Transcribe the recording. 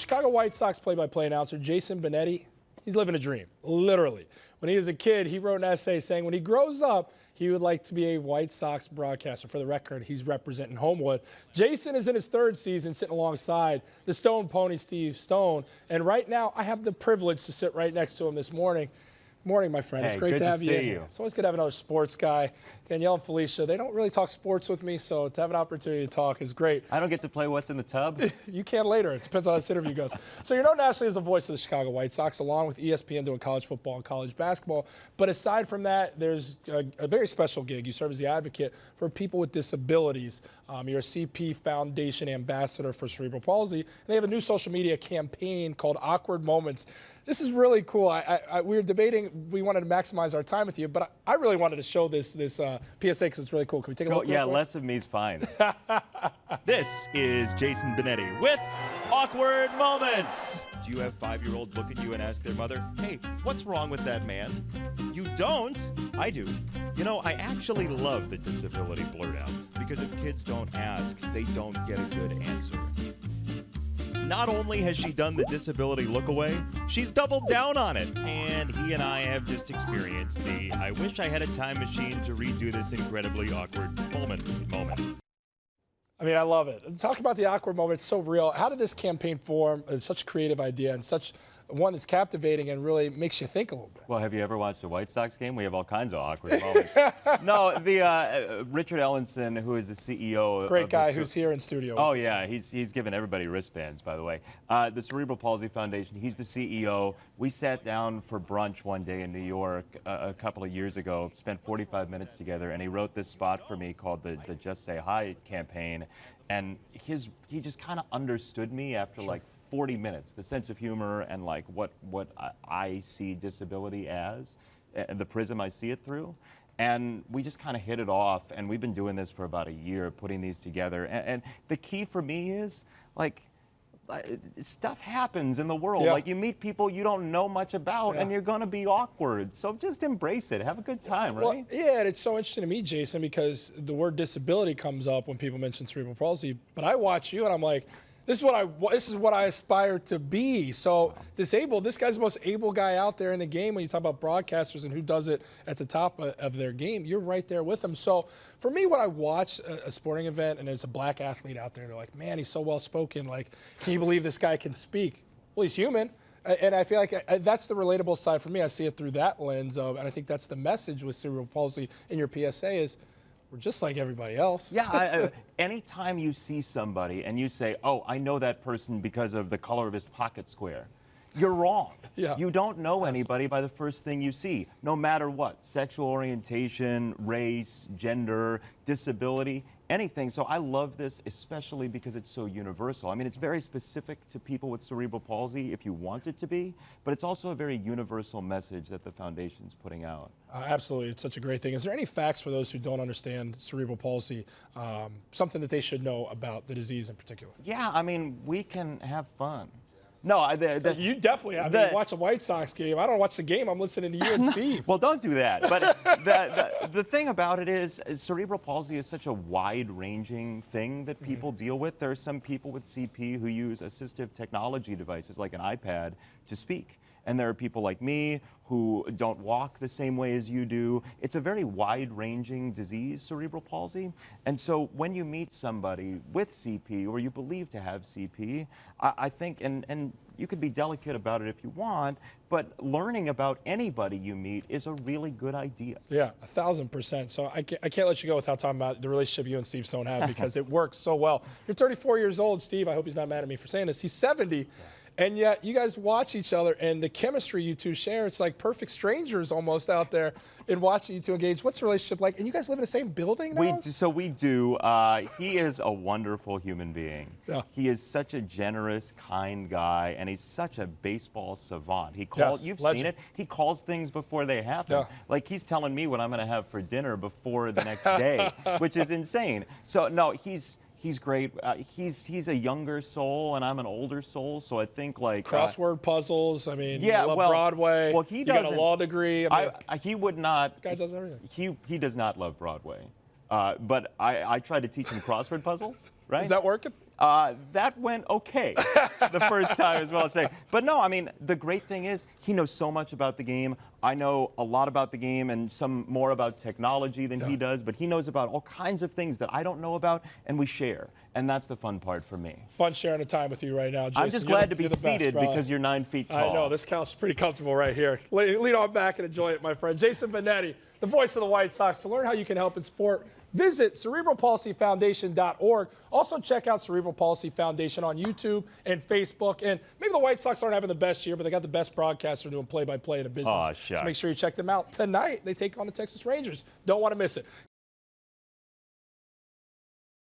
Chicago White Sox play-by-play announcer Jason Benetti, he's living a dream, literally. When he was a kid, he wrote an essay saying when he grows up, he would like to be a White Sox broadcaster. For the record, he's representing Homewood. Jason is in his third season sitting alongside the Stone Pony, Steve Stone. And right now, I have the privilege to sit right next to him this morning. Morning, my friend. Hey, it's great to have you in see here. It's always good to have another sports guy. Danielle and Felicia, they don't really talk sports with me, so to have an opportunity to talk is great. I don't get to play what's in the tub. You can later. It depends on how this interview goes. So you're known nationally as the voice of the Chicago White Sox, along with ESPN doing college football and college basketball. But aside from that, there's a very special gig. You serve as the advocate for people with disabilities. You're a CP Foundation ambassador for Cerebral Palsy. And they have a new social media campaign called Awkward Moments. This is really cool. We were debating, we wanted to maximize our time with you, but I really wanted to show this PSA because it's really cool. Can we take a look? Yeah, less of me is fine. This is Jason Benetti with Awkward Moments. Do you have 5-year-olds look at you and ask their mother, hey, what's wrong with that man? You don't? I do. You know, I actually love the disability blurt out because if kids don't ask, they don't get a good answer. Not only has she done the disability look away, she's doubled down on it. And he and I have just experienced the I wish I had a time machine to redo this incredibly awkward moment. I mean, I love it. Talk about the awkward moment. It's so real. How did this campaign form? It's such a creative idea and such one that's captivating and really makes you think a little bit. Well, have you ever watched a White Sox game? We have all kinds of awkward moments. No, the Richard Ellenson, who is the CEO. Great guy who's here in studio. Oh, yeah. He's given everybody wristbands, by the way. The Cerebral Palsy Foundation, he's the CEO. We sat down for brunch one day in New York a couple of years ago, spent 45 minutes together, and he wrote this spot for me called the Just Say Hi campaign. And he just kind of understood me after like 40 minutes, the sense of humor and like what I see disability as, and the prism I see it through. And we just kind of hit it off, and we've been doing this for about a year, putting these together. And the key for me is, like, stuff happens in the world. Yeah. Like, you meet people you don't know much about, and you're going to be awkward. So just embrace it. Have a good time, right? Well, yeah, and it's so interesting to me, Jason, because the word disability comes up when people mention cerebral palsy. But I watch you, and I'm like, this is what I aspire to be. So disabled, this guy's the most able guy out there in the game. When you talk about broadcasters and who does it at the top of their game, you're right there with them. So for me, when I watch a sporting event and there's a black athlete out there, they're like, man, he's so well spoken. Like, can you believe this guy can speak? Well, he's human. And I feel like that's the relatable side for me. I see it through that lens of, and I think that's the message with cerebral palsy in your PSA is, we're just like everybody else. Yeah, anytime you see somebody and you say, oh, I know that person because of the color of his pocket square, you're wrong. Yeah. You don't know anybody by the first thing you see, no matter what, sexual orientation, race, gender, disability, anything. So I love this, especially because it's so universal. I mean, it's very specific to people with cerebral palsy if you want it to be, but it's also a very universal message that the foundation's putting out. Absolutely. It's such a great thing. Is there any facts for those who don't understand cerebral palsy, something that they should know about the disease in particular? Yeah, I mean, we can have fun. No, you definitely. I mean, watch a White Sox game. I don't watch the game. I'm listening to you and Steve. Well, don't do that. But the thing about it is cerebral palsy is such a wide-ranging thing that people deal with. There are some people with CP who use assistive technology devices like an iPad to speak. And there are people like me who don't walk the same way as you do. It's a very wide-ranging disease, cerebral palsy. And so when you meet somebody with CP or you believe to have CP, I think, and you could be delicate about it if you want, but learning about anybody you meet is a really good idea. Yeah, 1,000%. So I can't let you go without talking about the relationship you and Steve Stone have because it works so well. You're 34 years old, Steve. I hope he's not mad at me for saying this. He's 70. And yet you guys watch each other and the chemistry you two share, it's like perfect strangers almost out there in watching you two engage. What's the relationship like? And you guys live in the same building now? We do. He is a wonderful human being. Yeah. He is such a generous, kind guy, and he's such a baseball savant. He calls, you've seen it, he calls things before they happen. Yeah. Like he's telling me what I'm going to have for dinner before the next day, which is insane. So no, He's great. He's a younger soul, and I'm an older soul. So I think like crossword puzzles. I mean, yeah, you love Broadway. Well, he got a law degree. I mean, he would not. This guy does everything. He does not love Broadway, but I try to teach him crossword puzzles. Right? Is that working? That went okay the first time as well as saying. But no, I mean, the great thing is he knows so much about the game. I know a lot about the game and some more about technology than he does, but he knows about all kinds of things that I don't know about, and we share. And that's the fun part for me. Fun sharing the time with you right now, Jason. I'm just glad to be seated because you're 9 feet tall. I know, this couch is pretty comfortable right here. Lean on back and enjoy it, my friend. Jason Benetti, the voice of the White Sox. To learn how you can help in sport, visit cerebralpalsyfoundation.org. Also, check out Cerebral Palsy Foundation on YouTube and Facebook. And maybe the White Sox aren't having the best year, but they got the best broadcaster doing play-by-play in the business. Aw, shucks. So make sure you check them out. Tonight, they take on the Texas Rangers. Don't want to miss it.